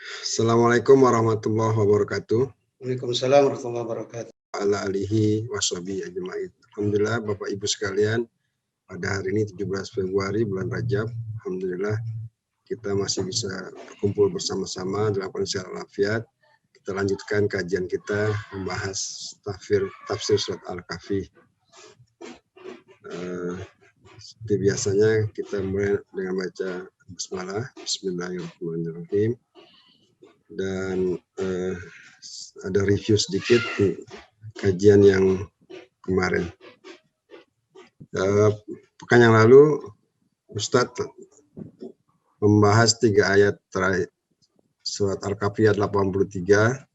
Assalamualaikum warahmatullahi wabarakatuh. Waalaikumsalam warahmatullahi wabarakatuh. Ala alihi washabihi ajma'in. Alhamdulillah Bapak Ibu sekalian, pada hari ini 17 Februari bulan Rajab, alhamdulillah kita masih bisa berkumpul bersama-sama dalam kondisi walafiat. Kita lanjutkan kajian kita membahas tafsir surat Al-Kahfi. Seperti biasanya kita mulai dengan baca Bismillah, Bismillahirrahmanirrahim. Dan ada review sedikit kajian yang kemarin. Pekan yang lalu Ustadz membahas 3 ayat terakhir surat Al-Kahfi 83.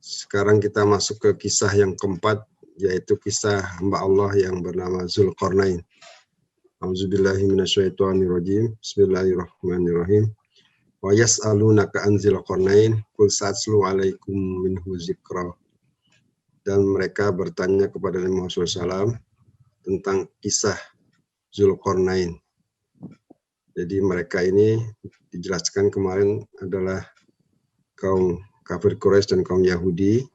Sekarang kita masuk ke kisah yang keempat, yaitu kisah hamba Allah yang bernama Zulkarnain. A'udzubillahi minasyaitonirrajim. Bismillahirrahmanirrahim. Wa yas'alunaka an Zulkarnain qul sa'atlu 'alaikum minhu dzikra. Dan mereka bertanya kepada Nabi Muhammad SAW tentang kisah Zulkarnain. Jadi mereka ini dijelaskan kemarin adalah kaum kafir Quraisy dan kaum Yahudi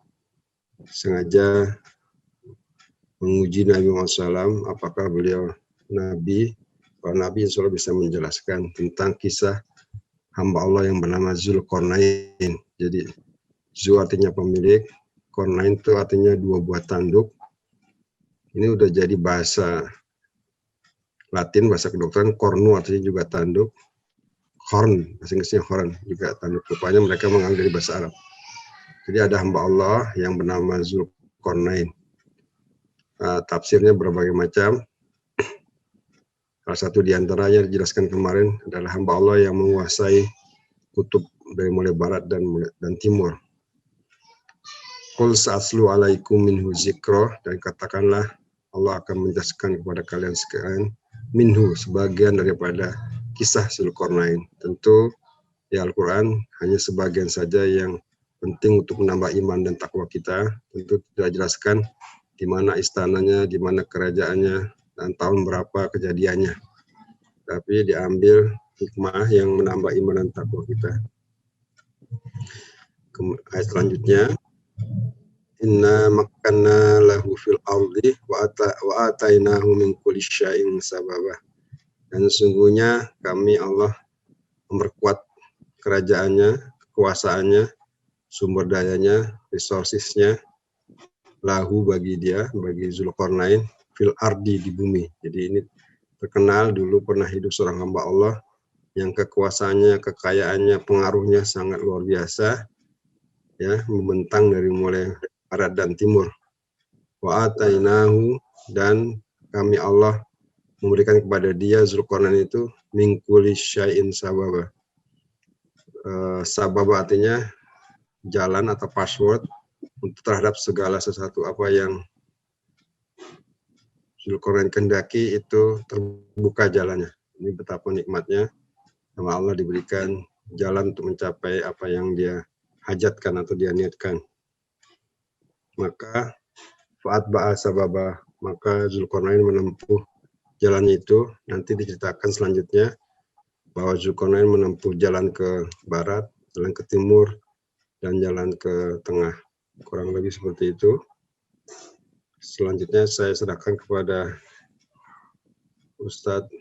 sengaja menguji Nabi Muhammad SAW apakah beliau Nabi. Kalau Nabi insya Allah bisa menjelaskan tentang kisah hamba Allah yang bernama Zulkarnain. Jadi Zu artinya pemilik, Kornain itu artinya 2 buah tanduk. Ini udah jadi bahasa Latin, bahasa kedokteran. Kornu artinya juga tanduk. Horn, bahasa Inggrisnya horn juga tanduk. Rupanya mereka mengambil dari bahasa Arab. Jadi ada hamba Allah yang bernama Zulkarnain. Tafsirnya berbagai macam. Salah satu diantaranya dijelaskan kemarin adalah hamba Allah yang menguasai kutub dari mulai barat dan timur. Qul sa'atlu 'alaikum minhu dzikra, dan katakanlah Allah akan menjelaskan kepada kalian sekalian minhu, sebagian daripada kisah Zulkarnain. Tentu di Al-Quran hanya sebagian saja yang penting untuk menambah iman dan takwa kita. Tentu tidak jelaskan di mana istananya, di mana kerajaannya, dan tahun berapa kejadiannya. Tapi diambil hikmah yang menambah iman dan takwa kita. Ayat selanjutnya, inna makkanna lahu fil ardi wa atainahu min kulli syai'in sababa. Dan sesungguhnya kami Allah memperkuat kerajaannya, kekuasaannya, sumber dayanya, resourcesnya, lahu bagi dia, bagi Zulkarnain, fil ardi di bumi. Jadi ini terkenal dulu pernah hidup seorang hamba Allah yang kekuasaannya, kekayaannya, pengaruhnya sangat luar biasa, ya, membentang dari mulai barat dan timur. Wa atainahu, dan kami Allah memberikan kepada dia Zulkarnain itu min kulli syai'in sababa. Sababa artinya jalan atau password untuk terhadap segala sesuatu apa yang Zulkarnain kehendaki itu terbuka jalannya. Ini betapa nikmatnya sama Allah diberikan jalan untuk mencapai apa yang dia hajatkan atau dia niatkan. Maka fa'at ba'a sababa, maka Zulkarnain menempuh jalan itu. Nanti diceritakan selanjutnya bahwa Zulkarnain menempuh jalan ke barat, jalan ke timur, dan jalan ke tengah. Kurang lebih seperti itu. Selanjutnya saya serahkan kepada Ustadz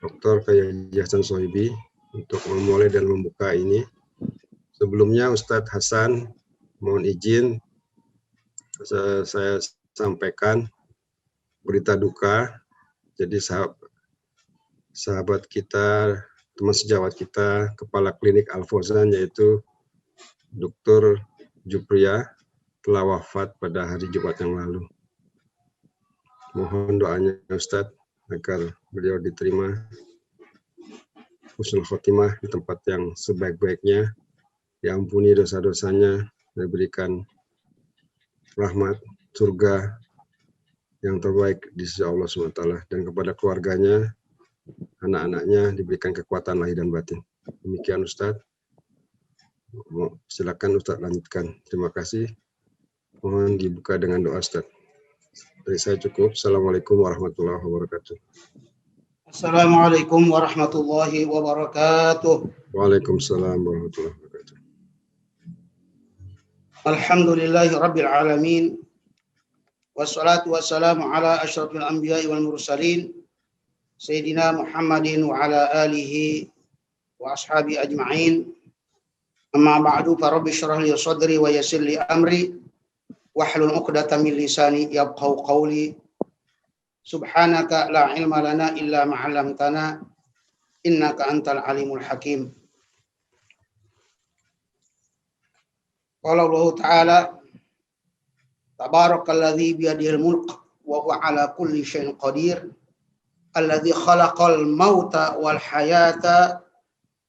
Dr. Kyai Hasan Sohibi untuk memulai dan membuka ini. Sebelumnya Ustadz Hasan mohon izin saya sampaikan berita duka. Jadi sahabat kita, teman sejawat kita, kepala klinik Al-Fauzan yaitu Dr. Jupriya telah wafat pada hari Jumat yang lalu. Mohon doanya Ustadz agar beliau diterima husnul khotimah di tempat yang sebaik-baiknya, diampuni dosa-dosanya, diberikan rahmat surga yang terbaik di sisi Allah SWT, dan kepada keluarganya, anak-anaknya diberikan kekuatan lahir dan batin. Demikian Ustadz. Silakan Ustadz lanjutkan. Terima kasih. Mohon dibuka dengan doa Ustadz. Dari saya cukup. Assalamualaikum warahmatullahi wabarakatuh. Assalamualaikum warahmatullahi wabarakatuh. Waalaikumsalam warahmatullahi wabarakatuh. Alhamdulillahi rabbil alamin. Wassalatu wassalamu ala asyrafil anbiya'i wal mursalin. Sayyidina Muhammadin wa ala alihi wa ashabi ajma'in. Amma ba'du fa rabbi syrah li sadri wa yassir li amri wahlul 'uqdatam min lisani yafqahu qawli. Subhanaka la ilma lana illa ma 'allamtana innaka antal alimul hakim. Qala Allah Ta'ala Tabarakalladzi biyadihil mulk wa huwa ala kulli syai'in qadir alladzi khalaqal mauta wal hayata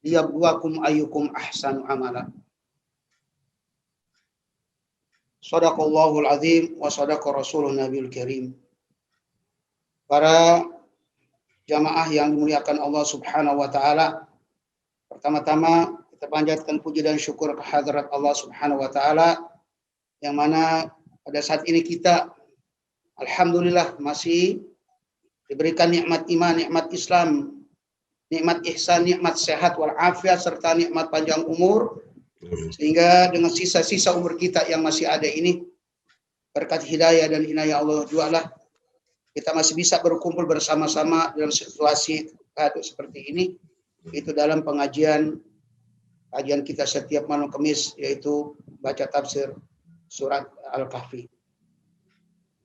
liyabluwakum ayyukum ahsanu amala. Shadaqallahul azim wa shadaqa rasulun nabiyul karim. Para jamaah yang dimuliakan Allah Subhanahu wa taala, pertama-tama kita panjatkan puji dan syukur kehadirat Allah Subhanahu wa taala yang mana pada saat ini kita alhamdulillah masih diberikan nikmat iman, nikmat Islam, nikmat ihsan, nikmat sehat wal afiat serta nikmat panjang umur, sehingga dengan sisa-sisa umur kita yang masih ada ini berkat hidayah dan inayah Allah jualah kita masih bisa berkumpul bersama-sama dalam situasi seperti ini, itu dalam kajian kita setiap malam Kamis, yaitu baca tafsir surat Al-Kahfi.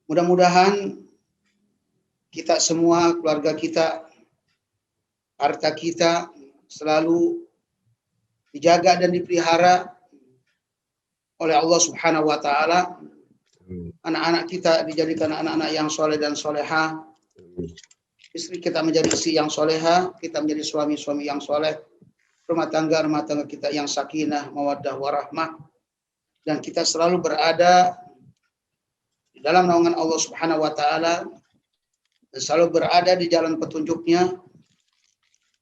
Mudah-mudahan kita semua, keluarga kita, harta kita selalu dijaga dan dipelihara oleh Allah Subhanahu wa taala. Anak-anak kita dijadikan anak-anak yang soleh dan soleha. Istri kita menjadi istri yang soleha, kita menjadi suami-suami yang soleh. Rumah tangga kita yang sakinah, mawaddah, warahmah. Dan kita selalu berada di dalam naungan Allah Subhanahu wa taala dan selalu berada di jalan petunjuknya.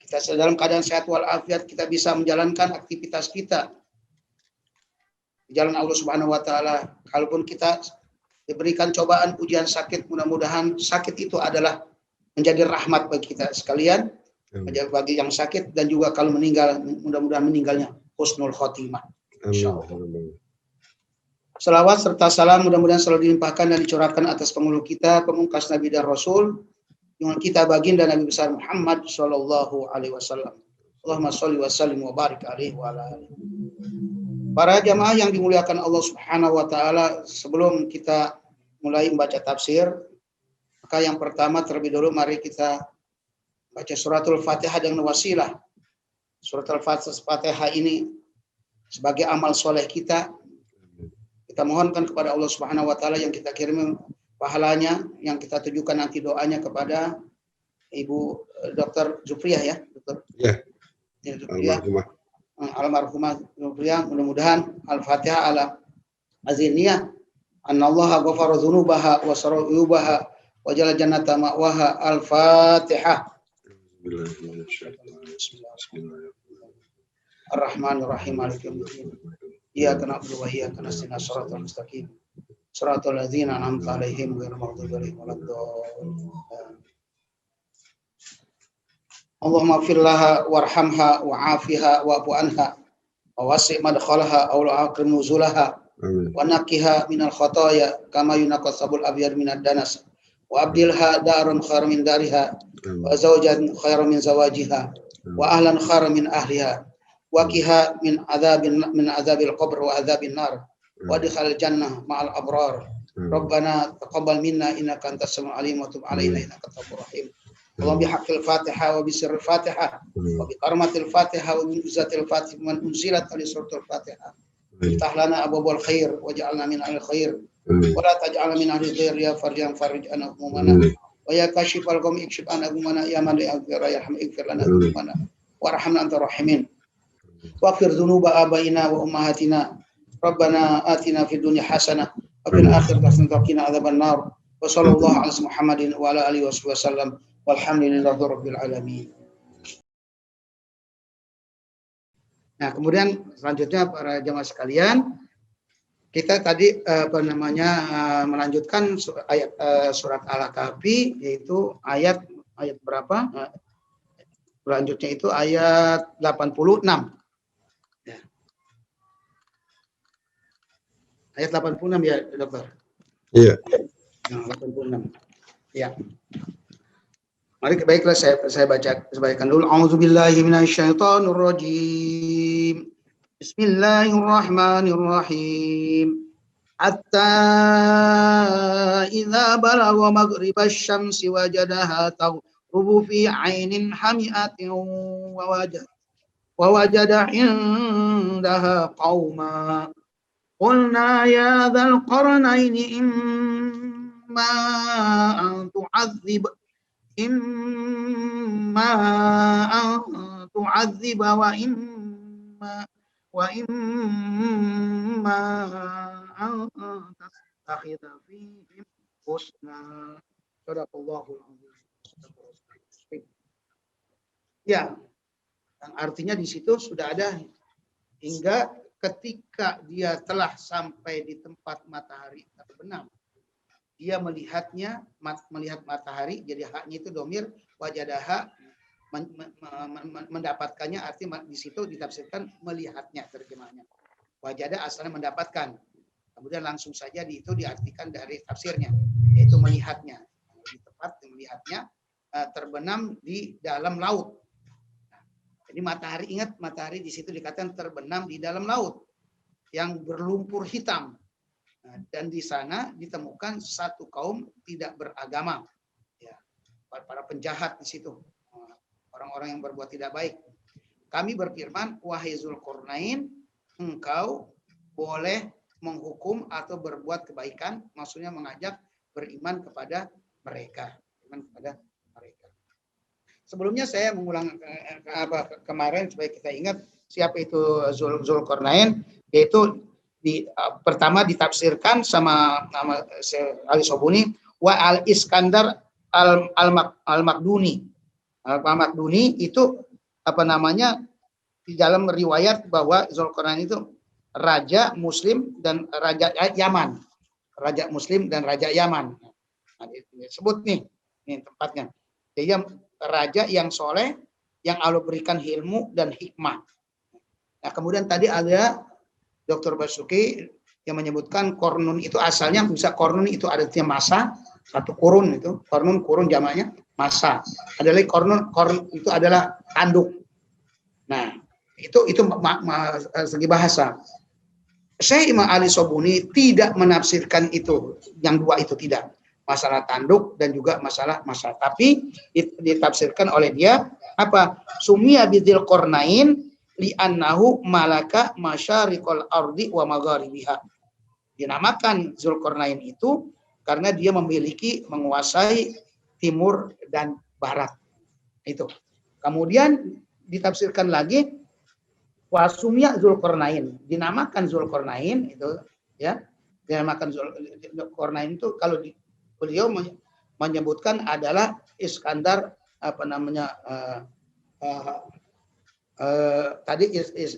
Kita dalam keadaan sehat walafiat, kita bisa menjalankan aktivitas kita di jalan Allah Subhanahu wa taala. Kalaupun kita diberikan cobaan, ujian, sakit, mudah-mudahan sakit itu adalah menjadi rahmat bagi kita sekalian, bagi yang sakit, dan juga kalau meninggal, mudah-mudahan meninggalnya husnul khotimah. Insyaallah. Salawat serta salam mudah-mudahan selalu dilimpahkan dan dicurahkan atas penghulu kita, pemungkas Nabi dan Rasul, yang kita baginda Nabi besar Muhammad sallallahu alaihi wasallam. Allahumma sholli wa sallim wa barik alaihi wa ala alihi. Para jamaah yang dimuliakan Allah Subhanahu wa taala, sebelum kita mulai membaca tafsir, maka yang pertama terlebih dulu mari kita baca suratul Fatihah dengan wasilah. Suratul Fatihah ini sebagai amal soleh kita. Kita mohonkan kepada Allah Subhanahu wa taala yang kita kirim pahalanya, yang kita tujukan nanti doanya kepada Ibu Dr. Zufriyah ya, Dr. Ya. Zufriyah. Almarhumah Zufriyah, mudah-mudahan Al-Fatihah ala aziniyah annallaha ghafara dzunubaha wa sarayubaha wa jalla jannata ma'waha. Al-Fatihah. Ar-Rahmanir-Rahim. Maliki yaumiddin. Iyyaka na'budu wa iyyaka nasta'in. Shiratal mustaqim. Shiratal ladzina an'amta 'alaihim ghairil maghdubi 'alaihim waladdallin. Allahumma ighfir laha warhamha wa'afiha wa'fu anha wa wasi' madkhalaha aw aqim nuzulaha wa naqiha minal khataaya kama yunqas sabul abyad minad danas wa abdilha daran khairan min dariha wa zawjan khairan min zawajiha wa ahlan khairan min ahliha wa qiha min adzabil qabr wa adzabin nar wa adkhil jannah ma'al abrar. Rabbana taqabbal minna innaka antas samiul alim wa tub 'alaina innaka tawwabur rahim. Allahumma bihaqqil Fatihah wa bisirril Fatihah wa bikarmatil Fatihah wa min izzatil Fatihah man unzilat ali suratul Fatihah. Iftah lana abwaabal khair waj'alna min ahli khair wa la taj'alna min ahli khair ya farjan farij an humana wa ya kashifal gham ikshif an humana ya man yaghfir yarham ighfir lana humana warhamna anta rahimin. Waghfir dzunuba abaina wa ummahatina. Rabbana atina fid dunya hasanah wa fil akhirati hasanah wa qina adzabannar. Wa sallallahu ala Muhammadin wa ala alihi wasallam. Walhamdulillahirabbil alamin. Nah, kemudian selanjutnya para jamaah sekalian, kita tadi melanjutkan surat Al-Kahfi, yaitu ayat berapa? Selanjutnya itu ayat 86. Ya. Ayat 86 ya, Dokter. Iya. Nah, 86. Ya. Mari baiklah saya bacakan dulu. A'udzubillahi minasyaitonirrajim. Bismillahirrahmanirrahim. Hatta idza balagha maghribasy syamsi wajadaha taghrubu fi 'ainin hami'atin wa wajada 'indaha qauma. Qulna ya dzal qarnaini imma an tu'adzib wa imma an tastakhidha fihim husna. Shadaqallahul azim. Ya, yang artinya di situ sudah ada hingga ketika dia telah sampai di tempat matahari terbenam, dia melihat matahari, jadi haknya itu domir, wajadaha, mendapatkannya, artinya di situ ditafsirkan melihatnya, terjemahnya. Wajada asalnya mendapatkan, kemudian langsung saja itu diartikan dari tafsirnya, yaitu melihatnya. Di tempat melihatnya terbenam di dalam laut. Jadi matahari, ingat matahari di situ dikatakan terbenam di dalam laut yang berlumpur hitam. Dan di sana ditemukan satu kaum tidak beragama, ya, para penjahat di situ, orang-orang yang berbuat tidak baik. Kami berfirman, wahai Zulkarnain, engkau boleh menghukum atau berbuat kebaikan, maksudnya mengajak beriman kepada mereka, Sebelumnya saya mengulang kemarin supaya kita ingat siapa itu Zulkarnain, yaitu pertama ditafsirkan sama nama Ali Sobuni wa al Iskandar al Makduni. Al Makduni itu di dalam riwayat bahwa Zulkarnain itu raja Muslim dan raja Yaman. Raja Muslim dan raja Yaman. Nah, disebut nih tempatnya. Dia raja yang soleh, yang Allah berikan ilmu dan hikmah. Nah, kemudian tadi ada Dr. Basuki yang menyebutkan kornun itu asalnya bisa kornun itu artinya masa, satu kurun itu, kurun jamaknya masa. Adalah kornun itu adalah tanduk. Nah, itu segi bahasa. Syekh Imam Ali Sobuni tidak menafsirkan itu, yang dua itu tidak. Masalah tanduk dan juga masalah masa. Tapi ditafsirkan oleh dia apa? Sumia bidzil qarnain li'annahu malaka masyariqal ardi wa magharibiha. Dinamakan Zulkarnain itu karena dia menguasai timur dan barat. Itu. Kemudian ditafsirkan lagi wasumya Zulkarnain. Dinamakan Zulkarnain itu ya. Dinamakan Zulkarnain itu kalau beliau menyebutkan adalah Iskandar tadi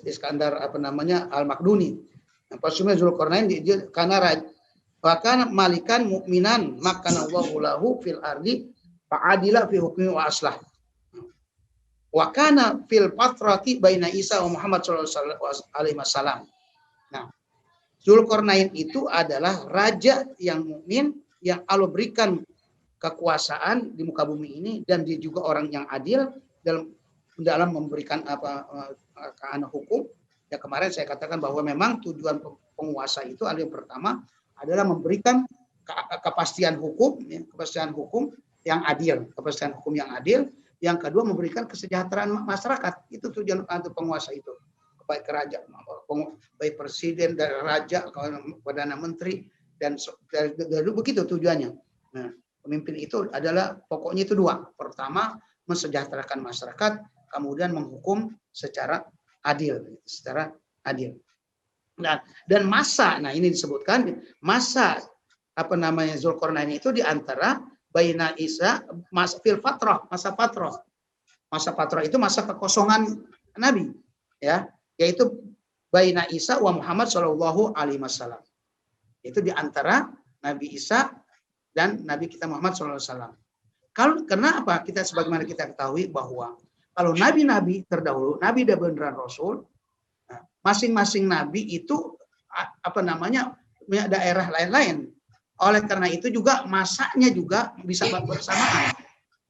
Iskandar Al-Makduni. Pasumnya Zulkarnain karena malikan mukminan makanallahu lahu fil ardi fa'adila fi hukmi wa aslah. Wa kana fil fatrati baina Isa wa Muhammad sallallahu alaihi wasallam. Nah, Zulkarnain itu adalah raja yang mukmin yang Allah berikan kekuasaan di muka bumi ini, dan dia juga orang yang adil dalam memberikan hukum. Ya, kemarin saya katakan bahwa memang tujuan penguasa itu yang pertama adalah memberikan kepastian hukum, ya, kepastian hukum yang adil, Yang kedua memberikan kesejahteraan masyarakat. Itu tujuan penguasa itu. Baik kerajaan, baik presiden dan raja, perdana menteri, dan begitu tujuannya. Nah, pemimpin itu adalah pokoknya itu dua. Pertama, mensejahterakan masyarakat, kemudian menghukum secara adil. Nah, dan masa, nah ini disebutkan masa Zulkarnain itu diantara baina Isa masa fil fatrah, masa fatrah. Masa fatrah itu masa kekosongan Nabi, ya, yaitu baina Isa wa Muhammad sallallahu alaihi wasallam. Itu di antara Nabi Isa dan Nabi kita Muhammad SAW. Kenapa kita sebagaimana kita ketahui bahwa kalau nabi-nabi terdahulu, nabi dan beneran rasul, masing-masing nabi itu punya daerah lain-lain. Oleh karena itu juga masanya juga bisa bersamaan.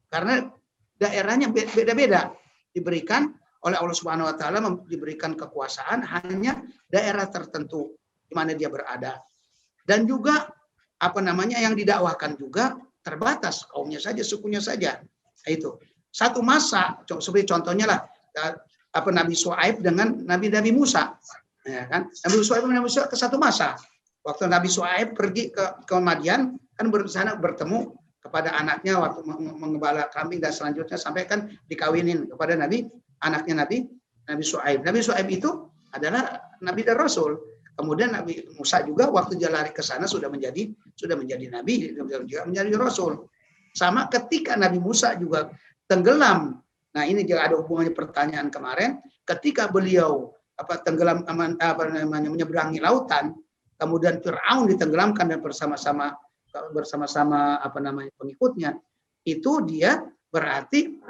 Karena daerahnya beda-beda. Diberikan oleh Allah Subhanahu wa taala, diberikan kekuasaan hanya daerah tertentu di mana dia berada. Dan juga yang didakwahkan juga terbatas, kaumnya saja, sukunya saja. Itu satu masa, seperti contohnya lah Nabi Shu'aib dengan Nabi Musa, ya kan? Nabi Shu'aib dengan Nabi Musa ke satu masa. Waktu Nabi Shu'aib pergi ke Madian, kan bersana bertemu kepada anaknya waktu mengembala kambing dan selanjutnya sampai kan dikawinin kepada anaknya Nabi Shu'aib. Nabi Shu'aib itu adalah Nabi dan Rasul. Kemudian Nabi Musa juga waktu dia lari ke sana sudah menjadi nabi, juga menjadi rasul. Sama ketika Nabi Musa juga tenggelam. Nah, ini juga ada hubungannya pertanyaan kemarin, ketika beliau tenggelam menyeberangi lautan, kemudian Firaun ditenggelamkan dan bersama-sama pengikutnya, itu dia berarti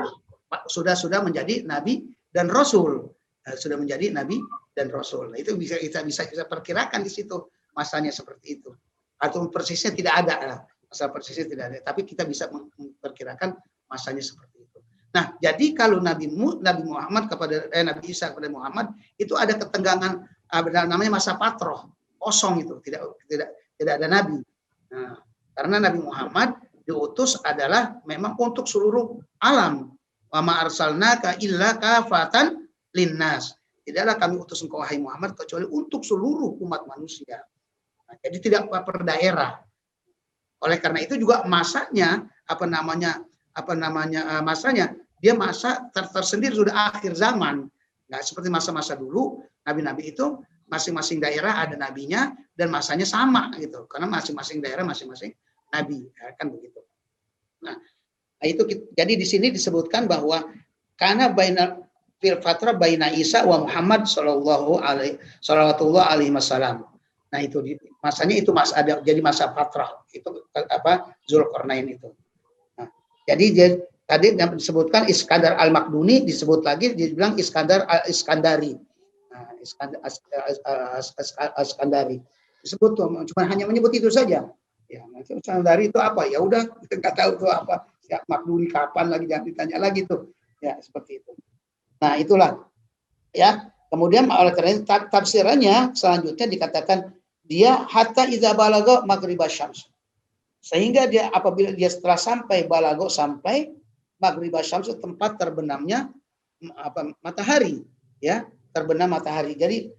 sudah menjadi nabi dan rasul. Sudah menjadi nabi dan rasul. Nah, itu kita bisa perkirakan di situ masanya seperti itu. Atau persisnya tidak ada, masa persisnya tidak ada, tapi kita bisa memperkirakan masanya seperti itu. Nah, jadi kalau Nabi Muhammad kepada Nabi Isa kepada Muhammad itu ada ketenggangan, namanya masa patroh, kosong itu, tidak ada nabi. Nah, karena Nabi Muhammad diutus adalah memang untuk seluruh alam. Wa ma arsalnaka illa kafatan linnas. Tidaklah kami utus engkau wahai Muhammad kecuali untuk seluruh umat manusia. Nah, jadi tidak per daerah. Oleh karena itu juga masanya masanya dia masa tersendiri, sudah akhir zaman. Nggak seperti masa-masa dulu, nabi-nabi itu masing-masing daerah ada nabinya dan masanya sama gitu. Karena masing-masing daerah masing-masing nabi, ya, kan begitu. Nah, itu jadi di sini disebutkan bahwa karena fil fatrah baina Isa wa Muhammad sallallahu alaihi wasallam. Nah, itu masanya itu ada jadi masa fatrah. Itu Zulkarnain itu. Nah, jadi tadi disebutkan Iskandar al-Makduni, disebut lagi dibilang Iskandar al-Iskandari. Nah, Iskandari. Disebut cuma hanya menyebut itu saja. Ya, nanti Iskandari itu apa? Ya udah, kita nggak tahu itu apa. Ya, Makduni kapan lagi, jangan ditanya lagi tuh. Ya, seperti itu. Nah, itulah ya. Kemudian oleh karena itu tafsirannya selanjutnya dikatakan dia hatta idza balagha maghriba syams. Sehingga dia apabila dia setelah sampai balago, sampai maghriba syams, tempat terbenamnya matahari, ya, terbenam matahari. Jadi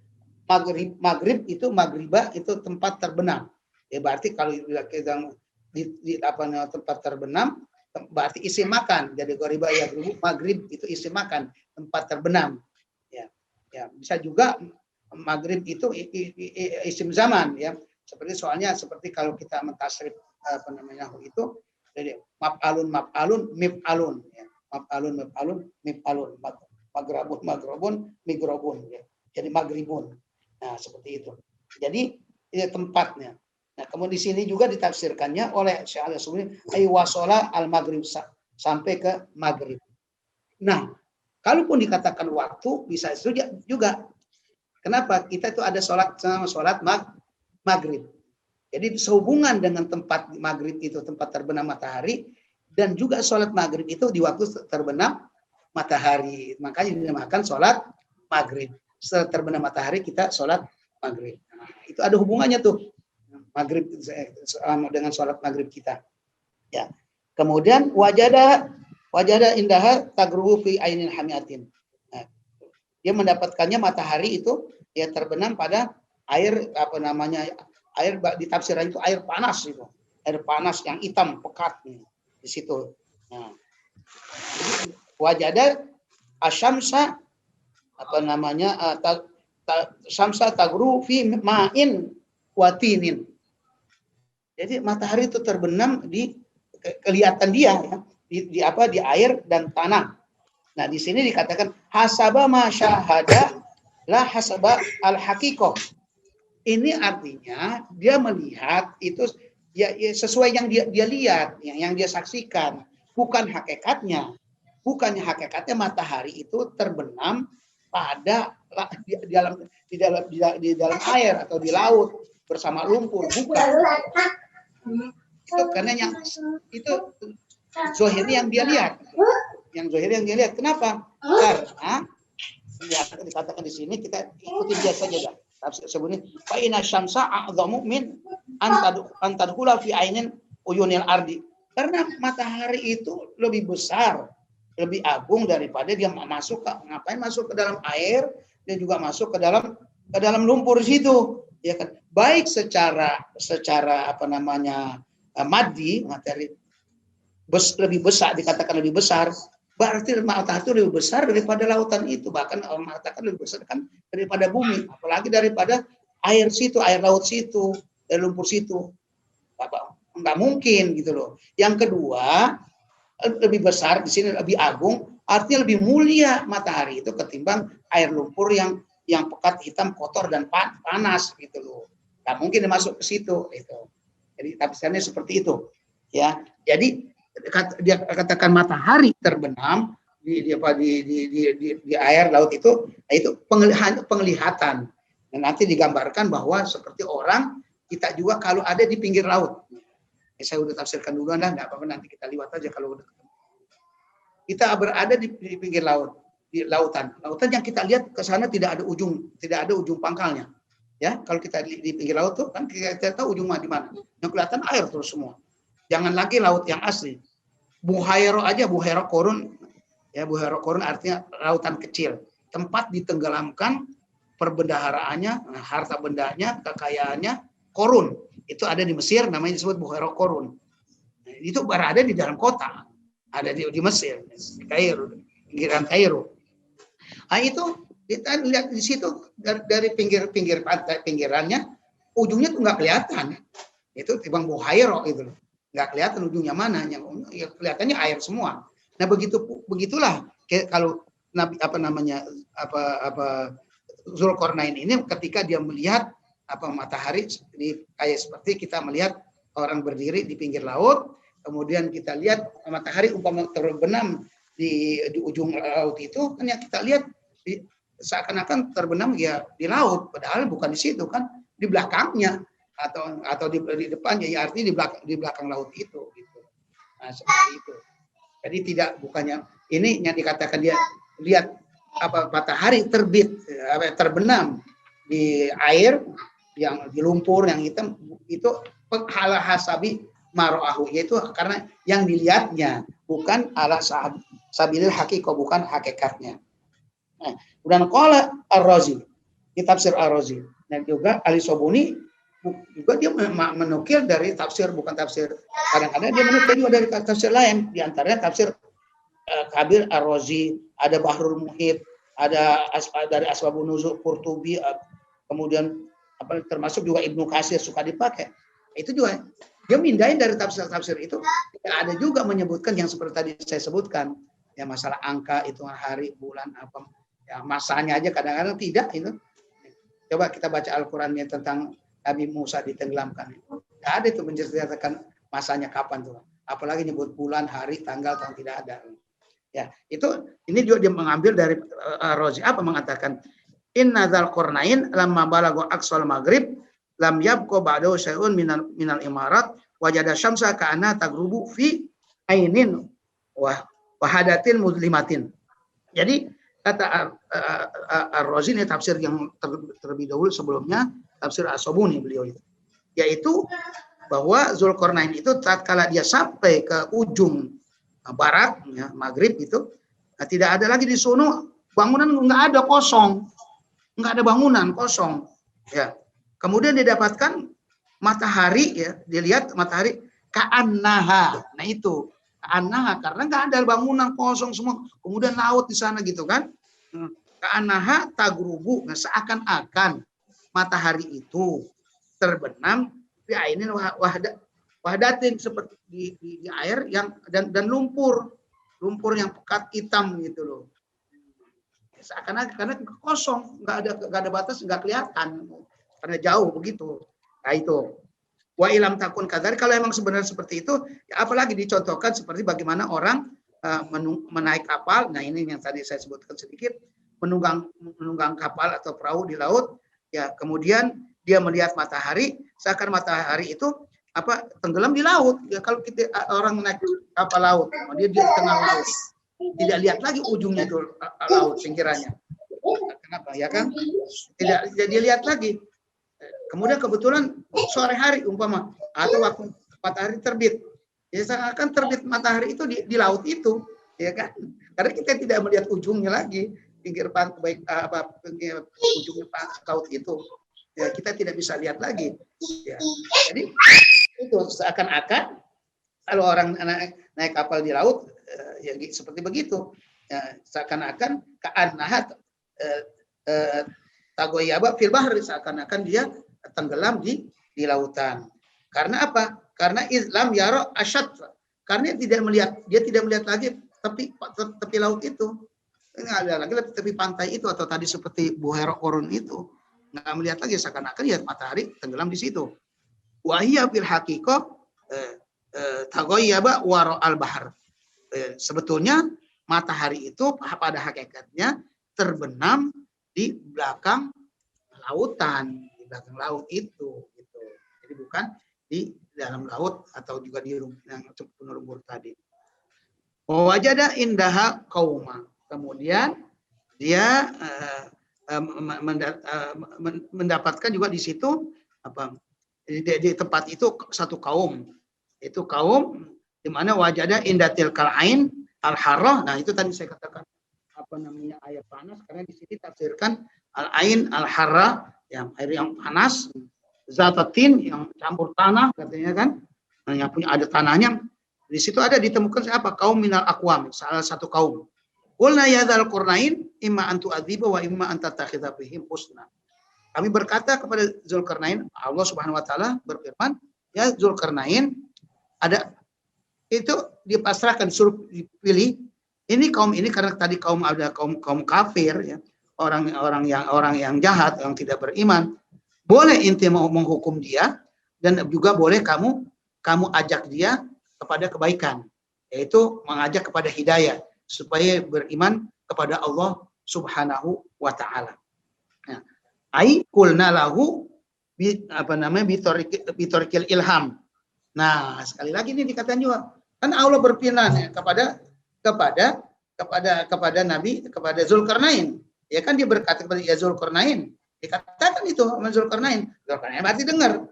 maghrib itu maghriba itu tempat terbenam. Ya, berarti kalau kita di tempat terbenam berarti isi makan. Jadi ghoriba ya maghrib itu isi makan, tempat terbenam. Ya, bisa juga maghrib itu isim zaman, ya. Seperti kalau kita mentasrif itu, jadi maf'alun mif'alun, ya. Maf'alun mif'alun, magrabun migrabun, ya. Jadi maghribun. Nah, seperti itu. Jadi ini tempatnya. Nah, kemudian di sini juga ditafsirkannya oleh Syekh Al-Sumri ay wasola al-maghrib, sampai ke maghrib. Nah, kalaupun dikatakan waktu bisa juga. Kenapa? Kita itu ada sholat maghrib. Jadi sehubungan dengan tempat maghrib itu tempat terbenam matahari, dan juga sholat maghrib itu di waktu terbenam matahari. Makanya dinamakan sholat maghrib. Setelah terbenam matahari kita sholat maghrib. Nah, itu ada hubungannya tuh. Maghrib dengan sholat maghrib kita, ya. Kemudian wajada indaha tagrubu fi ainin hamiatin. Nah, dia mendapatkannya matahari itu ya terbenam pada air air di tafsiran itu air panas itu, air panas yang hitam pekat nih, di situ. Nah, wajada asyamsa syamsa tagrubu fi ma'in watinin. Jadi matahari itu terbenam kelihatan dia, ya, di air dan tanah. Nah, di sini dikatakan hasaba ma syahada la hasaba al haqiqah. Ini artinya dia melihat itu ya sesuai yang dia lihat, yang dia saksikan, bukan hakikatnya. Bukannya hakikatnya matahari itu terbenam pada di dalam air atau di laut bersama lumpur, bukan. Itu karena yang itu zohirnya yang dia lihat. Yang zohirnya yang dia lihat. Kenapa? Karena ya, dikatakan di sini kita ikuti dia saja dah. Tafsir sebutnya fa inna syamsa a'dhamu min an tadkhula fi ainin uyunil ardi. Karena matahari itu lebih besar, lebih agung daripada dia masuk ke dalam air dan juga masuk ke dalam lumpur situ, ya kan. Baik secara apa namanya maddi, materi lebih besar, dikatakan lebih besar, berarti matahari itu lebih besar daripada lautan itu, bahkan orang mengatakan lebih besar kan daripada bumi, apalagi daripada air situ, air laut situ, dari lumpur situ. Nggak mungkin gitu loh. Yang kedua, lebih besar di sini, lebih agung, artinya lebih mulia matahari itu ketimbang air lumpur yang pekat, hitam, kotor dan panas gitu loh. Nggak mungkin masuk ke situ itu. Jadi tafsirnya seperti itu, ya. Jadi dia katakan matahari terbenam di air laut itu penglihatan. Dan nanti digambarkan bahwa seperti orang kita juga kalau ada di pinggir laut. Saya udah tafsirkan dulu, enggak apa-apa, nanti kita lihat aja kalau udah ketemu. Kita berada di pinggir laut, di lautan yang kita lihat ke sana tidak ada ujung pangkalnya. Ya, kalau kita di pinggir laut tuh kan kita tahu ujungnya di mana. Yang kelihatan air terus semua. Jangan lagi laut yang asli. Buhairo aja, Buhairo Korun. Ya, Buhairo Korun artinya lautan kecil. Tempat ditenggelamkan perbendaharaannya, harta bendanya, kekayaannya, korun. Itu ada di Mesir, namanya disebut Buhairo Korun. Nah, itu berada di dalam kota. Ada di Mesir, di Kairo, pinggiran Kairo. Nah, itu kita lihat di situ dari pinggir pantai, pinggirannya, ujungnya tuh nggak kelihatan. Itu Bang Buhairo itu, nggak kelihatan ujungnya mana, yang kelihatannya air semua. Nah, begitulah kalau Nabi Zulkarnain ini ketika dia melihat matahari kayak seperti kita melihat orang berdiri di pinggir laut, kemudian kita lihat matahari umpama terbenam di ujung laut itu, kan yang kita lihat seakan-akan terbenam ya di laut, padahal bukan di situ kan, di belakangnya atau di depannya, ya artinya di belakang laut itu gitu. Nah, seperti itu. Jadi bukannya ini yang dikatakan dia lihat matahari terbit terbenam di air yang di lumpur yang hitam, itu ala hasabi maro'ahu, yaitu karena yang dilihatnya, bukan ala sabilil haqiqah, bukan hakikatnya. Nah, dan qala Ar-Razi di tafsir Ar-Razi, dan juga Ali Sobuni juga dia menukil dari tafsir, bukan tafsir, kadang-kadang dia menukil juga dari tafsir lain, di antaranya tafsir Kabir Ar-Razi, ada Bahrul Muhit, ada dari Asbabun Nuzul Qurtubi, kemudian termasuk juga Ibnu Katsir suka dipakai. Itu juga dia mindahin dari tafsir-tafsir itu, ada juga menyebutkan yang seperti tadi saya sebutkan, ya masalah angka, hitungan hari, bulan, apa ya masanya aja kadang-kadang tidak itu. Coba kita baca Al-Qur'annya tentang Nabi Musa ditenggelamkan. Tidak ada itu menceritakan masanya kapan tuh. Apalagi nyebut bulan, hari, tanggal, tahun, tidak ada. Ya, ini juga dia mengambil dari Razi, mengatakan inna dzal qarnain lamma balagha aqsal maghrib lam yabqa ba'dahu syai'un minal imarat wajada syamsa ka'anna tagrubu fi ainin wahadatin muzlimatin. Jadi kata Ar-Razi ini tafsir yang terlebih dahulu sebelumnya, tafsir As-Sabuni beliau itu, yaitu bahwa Zulkarnain itu tatkala dia sampai ke ujung barat, ya, maghrib itu, nah, tidak ada lagi di sono bangunan, nggak ada, kosong, nggak ada bangunan, kosong. Ya, kemudian didapatkan matahari, ya, dilihat matahari ka'annaha, nah itu ka'annaha karena nggak ada bangunan, kosong semua, kemudian laut di sana gitu kan, ka'annaha tagrubu, nah, seakan-akan matahari itu terbenam di ainin wahdatin, seperti di air yang dan lumpur yang pekat hitam gitu loh, seakan-akan karena kosong, nggak ada batas, nggak kelihatan karena jauh begitu. Nah itu wa ilam takun kadzalik, kalau emang sebenarnya seperti itu, ya apalagi dicontohkan seperti bagaimana orang menaik kapal. Nah, ini yang tadi saya sebutkan sedikit, menunggang kapal atau perahu di laut. Ya, kemudian dia melihat matahari, seakan matahari itu tenggelam di laut. Ya, kalau kita orang naik kapal laut, dia di tengah laut, tidak lihat lagi ujungnya itu laut pinggirannya. Kenapa? Ya kan? Tidak dilihat lagi. Kemudian kebetulan sore hari umpama atau waktu matahari terbit, ya akan terbit matahari itu di laut itu, ya kan? Karena kita tidak melihat ujungnya lagi, pinggir pantai pinggir ujungnya laut itu, ya kita tidak bisa lihat lagi. Ya. Jadi itu seakan-akan kalau orang naik kapal di laut, ya seperti begitu. Ya, seakan-akan ka'annaha tagoyaba fil bahri, seakan-akan dia tenggelam di lautan. Karena apa? Karena Islam yaro asyad. Karena dia tidak melihat lagi tepi laut itu. Nggak ada lagi tepi pantai itu, atau tadi seperti Buhairah Korun itu. Nggak melihat lagi, seakan-akan ya matahari tenggelam di situ. Wahiyya fil haqiqah tagoyaba waro al bahar. Sebetulnya matahari itu pada hakikatnya terbenam di belakang lautan, di belakang laut itu, gitu. Jadi bukan di dalam laut atau juga di yang penuh lumpur tadi. Wajada indaha qauma. Kemudian dia mendapatkan juga di situ di tempat itu satu kaum. Itu kaum di mana wajada indatil kal'ain al-harrah. Nah, itu tadi saya katakan air panas, karena di sini tafsirkan al-ain al-harrah, yang air yang panas, zatatin yang campur tanah katanya kan, yang punya ada tanahnya. Di situ ada ditemukan siapa? Kaum minal aqwam, salah satu kaum. Qulna ya dzal qurnain imma an tu'adziba wa imma an tattakhidha bihim husna. Kami berkata kepada Zulkarnain, Allah Subhanahu wa taala berfirman, ya Zulkarnain, ada itu dipasrahkan, disuruh dipilih. Ini kaum ini karena tadi kaum kafir, ya, orang yang jahat, yang tidak beriman. Boleh inti mau menghukum dia, dan juga boleh kamu ajak dia kepada kebaikan, yaitu mengajak kepada hidayah supaya beriman kepada Allah Subhanahu wa taala. Nah, ai qulna lahu bitorikil ilham. Nah, sekali lagi ini dikatakan juga, kan Allah berfirman ya, kepada Nabi, kepada Zulkarnain. Ya kan dia berkata kepada ya Zulkarnain, dikatakan itu sama Zulkarnain. Zulkarnain berarti dengar.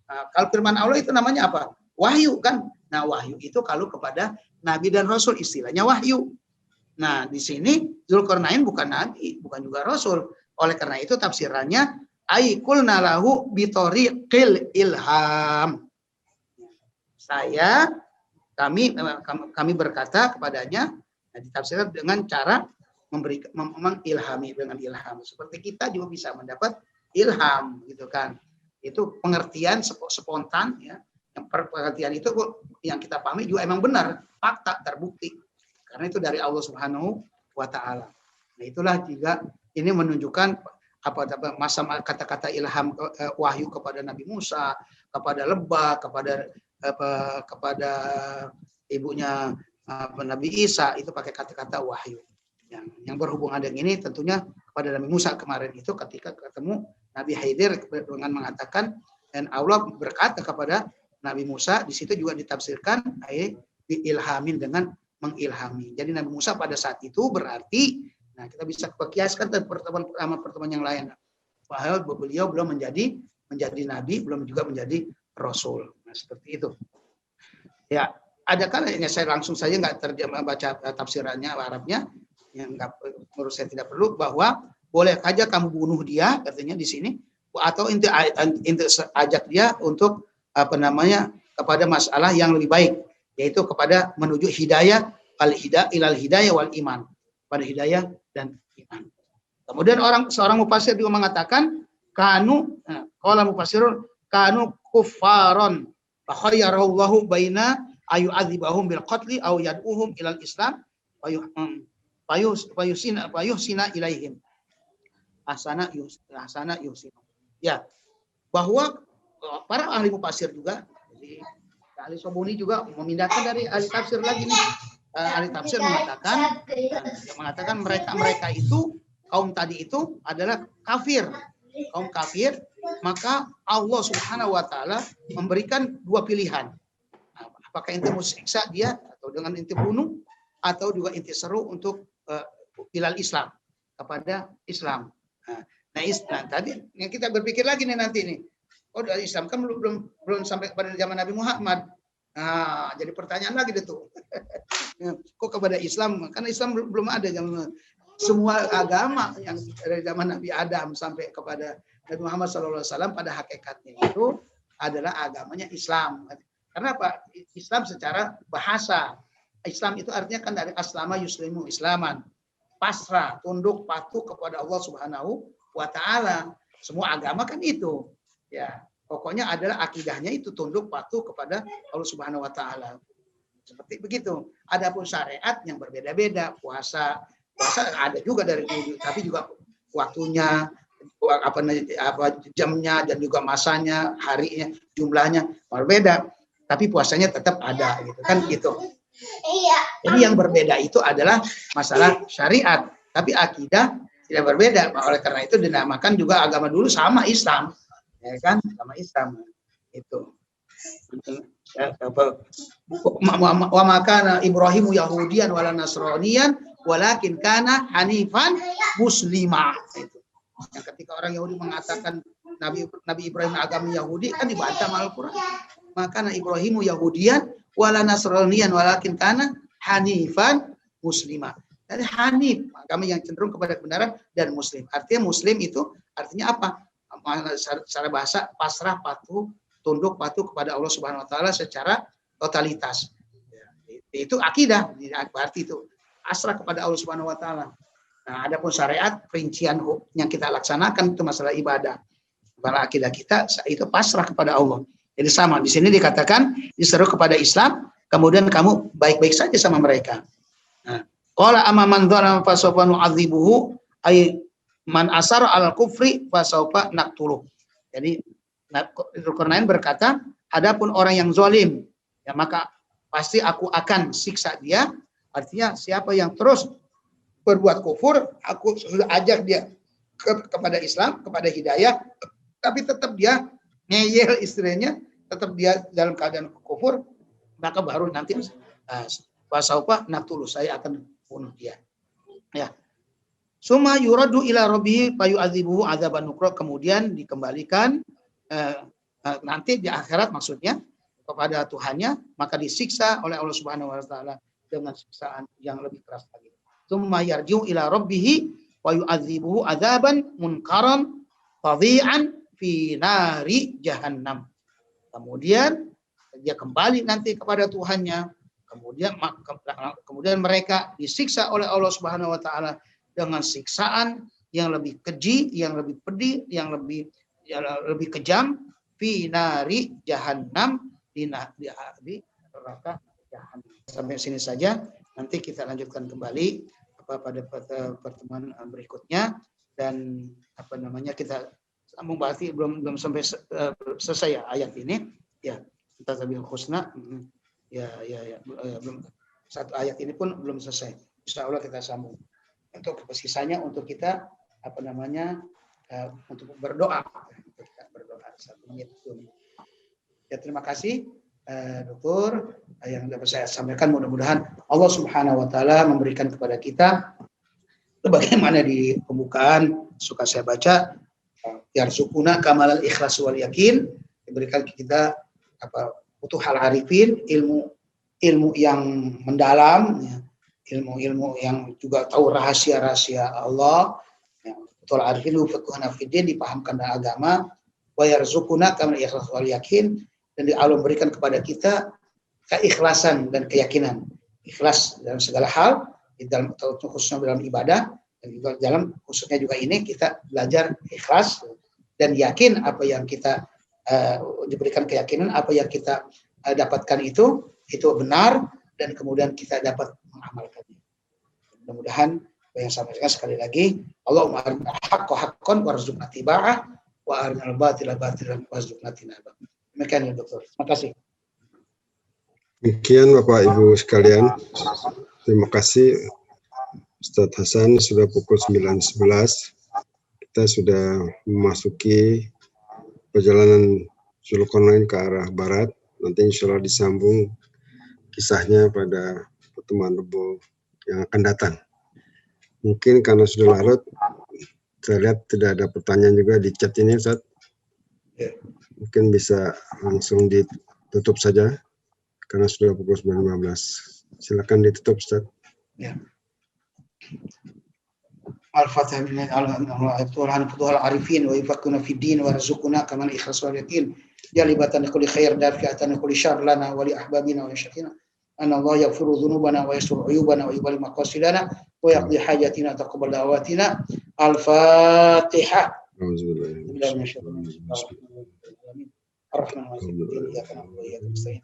Nah, kalau firman Allah itu namanya apa? Wahyu kan. Nah, wahyu itu kalau kepada nabi dan rasul istilahnya wahyu. Nah, di sini Zulkarnain bukan nabi, bukan juga rasul. Oleh karena itu tafsirannya aiqulna lahu bitoriqil ilham. Kami berkata kepadanya, ditafsirkan dengan cara mengilhami, dengan ilham. Seperti kita juga bisa mendapat ilham, gitu kan. Itu pengertian spontan, ya. Yang pengertian itu yang kita pahami juga emang benar, fakta terbukti. Karena itu dari Allah Subhanahu wa taala. Nah, itulah juga ini menunjukkan masa kata-kata ilham wahyu kepada Nabi Musa, kepada Lebah, kepada ibunya Nabi Isa, itu pakai kata-kata wahyu. Yang berhubungan dengan ini tentunya kepada Nabi Musa kemarin itu ketika ketemu Nabi Khidir dengan mengatakan, dan Allah berkata kepada Nabi Musa, di situ juga ditafsirkan diilhamin dengan mengilhami. Jadi Nabi Musa pada saat itu berarti, nah kita bisa kiaskan pertemuan yang lain. Padahal beliau belum menjadi nabi, belum juga menjadi rasul. Nah, seperti itu. Ya, ada kalanya saya langsung saja nggak terjemah baca tafsirannya Arabnya, yang menurut saya tidak perlu, bahwa boleh saja kamu bunuh dia katanya di sini, atau inti ajak dia untuk kepada masalah yang lebih baik, yaitu kepada menuju hidayah ilal hidayah wal iman, pada hidayah dan iman. Kemudian seorang mufassir juga mengatakan qala mufassirun kanu kuffaron fa khayyarallahu baina ayu'adzibahum bil qatli aw yad'uhum ilal islam fayusina ilaihim hasana yusina. Ya, bahwa para ahli mufassir juga, jadi ahli Sobuni juga memindahkan dari ahli tafsir lagi nih, ahli tafsir mengatakan mereka itu kaum tadi itu adalah kafir, kaum kafir, maka Allah Subhanahu wa taala memberikan dua pilihan. Apakah ente mau siksa dia atau dengan ente bunuh atau juga ente seru untuk ilal Islam, kepada Islam. Nah, tadi yang kita berpikir lagi nih nanti nih. Oh, dari Islam kan belum sampai kepada zaman Nabi Muhammad. Nah, jadi pertanyaan lagi deh tuh. Kok kepada Islam? Karena Islam belum ada zaman. Semua agama yang dari zaman Nabi Adam sampai kepada Nabi Muhammad SAW pada hakikatnya itu adalah agamanya Islam. Karena apa? Islam secara bahasa. Islam itu artinya kan dari aslama yuslimu islaman. Pasrah, tunduk, patuh kepada Allah Subhanahu wa taala. Semua agama kan itu. Ya, pokoknya adalah akidahnya itu tunduk patuh kepada Allah Subhanahu wa taala. Seperti begitu. Adapun syariat yang berbeda-beda, puasa ada juga dari dulu, tapi juga waktunya, apa jamnya dan juga masanya, harinya, jumlahnya berbeda. Tapi puasanya tetap ada gitu kan gitu. Jadi yang berbeda itu adalah masalah syariat, tapi akidah tidak berbeda. Oleh karena itu dinamakan juga agama dulu sama Islam. Ya kan, sama Islam itu. Wa makana Ibrahimu Yahudian wala Nasranian walakin kana hanifan muslima. Itu. Yang ketika orang Yahudi mengatakan Nabi Ibrahim agama Yahudi kan dibantah Al-Qur'an. Makana Ibrahimu Yahudian wala Nasranian walakin kana hanifan muslima. Jadi hanif, agama yang cenderung kepada kebenaran, dan muslim. Artinya muslim itu artinya apa? Secara bahasa pasrah, patuh, tunduk patuh kepada Allah Subhanahu wa taala secara totalitas. Itu akidah, berarti itu pasrah kepada Allah Subhanahu wa taala. Nah, adapun syariat, rincian yang kita laksanakan itu masalah ibadah. Para akidah kita itu pasrah kepada Allah. Jadi sama di sini dikatakan diseru kepada Islam, kemudian kamu baik-baik saja sama mereka. Nah, qala amman dzalama fa sawfa nu'adzibuhu ay man asar al kufri fasaufa naqtuluh. Jadi Dzulqarnain berkata, adapun orang yang zalim, ya maka pasti aku akan siksa dia. Artinya siapa yang terus berbuat kufur, aku sudah ajak dia kepada Islam, kepada hidayah, tapi tetap dia ngeyel istilahnya, tetap dia dalam keadaan kufur, maka baru nanti fasaufa naqtuluh, saya akan bunuh dia. Ya. Summa yuradu ila rabbihi fayu'adzibuhu adzaban nukra, kemudian dikembalikan nanti di akhirat maksudnya kepada Tuhannya, maka disiksa oleh Allah Subhanahu wa taala dengan siksaan yang lebih keras lagi. Summa yarji'u ila rabbihi fayu'adzibuhu adzaban munkaran fadhi'an fi nari jahannam. Kemudian dia kembali nanti kepada Tuhannya, kemudian mereka disiksa oleh Allah Subhanahu wa taala dengan siksaan yang lebih keji, yang lebih pedih, yang lebih kejam, fi nari jahannam, di neraka jahannam. Sampai sini saja, nanti kita lanjutkan kembali pada pertemuan berikutnya, dan kita membahas, belum sampai selesai ya ayat ini ya, kita tabil husna ya belum, satu ayat ini pun belum selesai. Insya Allah kita sambung. Untuk sisanya untuk kita untuk berdoa, satu menit. Ya, terima kasih Dokter yang dapat saya sampaikan. Mudah-mudahan Allah Subhanahu wa taala memberikan kepada kita sebagaimana di pembukaan suka saya baca, yarsukuna kamalal ikhlas wal yakin, diberikan kita futuhal arifin, ilmu yang mendalam, ya, ilmu yang juga tahu rahasia-rahasia Allah, ya, futuhal arifin fiqhuna fiddin, dipahamkan dalam agama, wa yarzukuna kamalal ikhlas wal yakin, dan Allah berikan kepada kita keikhlasan dan keyakinan, ikhlas dalam segala hal, dalam khususnya dalam ibadah, dan juga dalam khususnya juga ini kita belajar ikhlas dan yakin apa yang kita diberikan keyakinan, apa yang kita dapatkan itu benar, dan kemudian kita dapat mengamalkannya. Mudah-mudahan yang saya sampaikan sekali lagi, Allahumma arina haqqa haqqan warzuqna tiba'ah wa arina al-batila batilan warzuqna tinabah. Demikian ya Dokter. Terima kasih. Demikian Bapak Ibu sekalian. Terima kasih Ustadz Hasan, sudah pukul 9.11. Kita sudah memasuki perjalanan Zulkarnain ke arah barat. Nanti insya Allah disambung kisahnya pada pertemuan Rebo yang akan datang. Mungkin karena sudah larut, saya lihat tidak ada pertanyaan juga di chat ini, Ustaz. Mungkin bisa langsung ditutup saja, karena sudah pukul 9.15. Silakan ditutup, Ustaz. Ya. Al-Fatihah min al-Tuhan futuhal arifin wa yufaqihuna fid din wa yarzuquna kamal ikhlas wal yaqin jalibatan kulli khair dafi'atan kulli syarr lana wa li ahbabina wa yashaqina anna Allah yaghfiru dhunubana wa yastur uyubana wa yubali maqasidana wa yaqdi hajatina taqabbal dawatina. Al-Fatihah. Ar-Rahman ar-Rahim iyyaka na'budu wa iyyaka nasta'in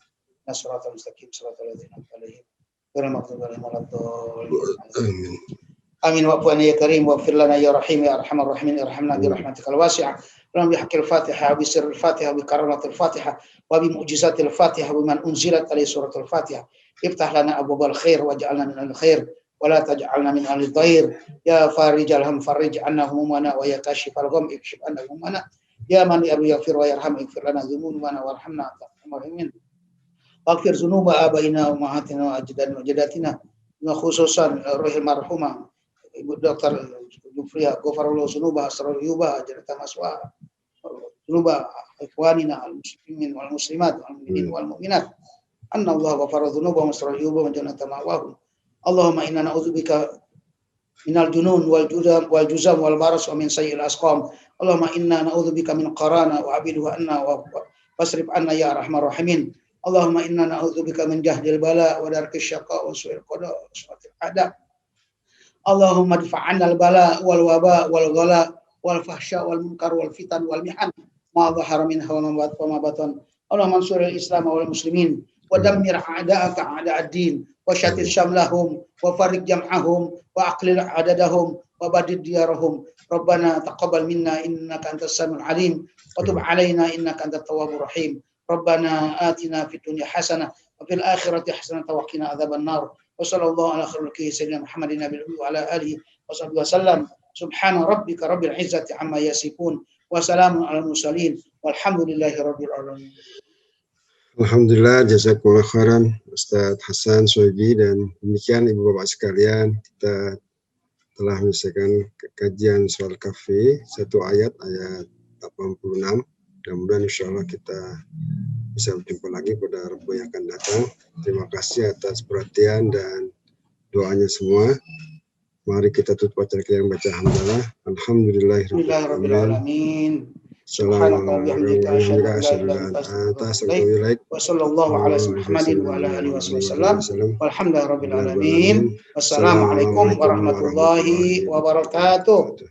siratal mustaqim siratal ladzina an'amta 'alaihim ghairil maghdubi alaihim waladdallin. Amin wa afwan ya karim wa ighfir lana ya rahim ya arhamar rahimin irhamna bi rahmatikal wasi'ah wa bi haqqil fatihah bi sirril fatihah bi karamatil fatihah wa bi mu'jizatil fatihah wa man unzilat alaihi suratul fatihah iftah lana abwabal khair waj'alna minal khair wa la taj'alna min ahli dhair ya farijal ham farij anna humana wa ya kashifal gham ikshif anna humana ya man yaghfir wa yarham ighfir lana dhunubana warhamna arhamar rahimin waghfir dzunuba abaina wa ummahatina wa ajdadina wa jaddatina wa khususan rohil marhumah Ibu Dr. Jufriya Ghafarallahu Dzunubah Asrarul Yubah Jannata Maswa Dzunubah ikhwanina al-muslimin wal muslimat wal mu'minin wal mu'minat anna Allah ghafara dzunubahum asrarul yubah wa jannata ma'wahum. Allahumma inna na'udzubika minal junun wal juzam wal baras wa min sayyi'il asqam. Allahumma inna na'udzubika min qarana wa abidu anna wa wasrif anna ya arhamar rahimin. Allahumma inna na'udzubika min jahdil bala wa darkis syaqa wa su'il qada wa su'atil adab. Allahumma dfa'anna al-bala wal waba wal ghala wal fahsya wal munkar wal fitan wal mihan ma dhahara minha wa ma batan. Allahumma ansuril islam wal muslimin wa dammir a'da'aka a'da'ad-din wa shatit shamlahum wa farriq jam'ahum wa aqlil adadahum wa badid diyarahum. Rabbana taqabbal minna innaka antas samiul alim wa tub alaina innaka antat tawwabur rahim. Rabbana atina fid dunya hasanah wa fil akhirati hasanah wa qina adzaban nar. وصلى الله على خير خلقه سيدنا محمد النبي الأمي وعلى آله وصحبه وسلم سبحان ربك رب العزة عما يصفون وسلام على المرسلين والحمد لله رب العالمين. Alhamdulillah, jazakumullah khairan Ustadz Hasan Soebi, dan demikian Ibu Bapak sekalian, kita telah menyelesaikan kajian soal kafi, satu ayat 86. Mudah-mudahan insya Allah kita bisa berjumpa lagi pada Rabu yang akan datang. Terima kasih atas perhatian dan doanya semua. Mari kita tutup acara kita yang baca hamdalah. Alhamdulillahirabbil alamin. Assalamualaikum warahmatullahi wabarakatuh. Wassalamualaikum warahmatullahi wabarakatuh.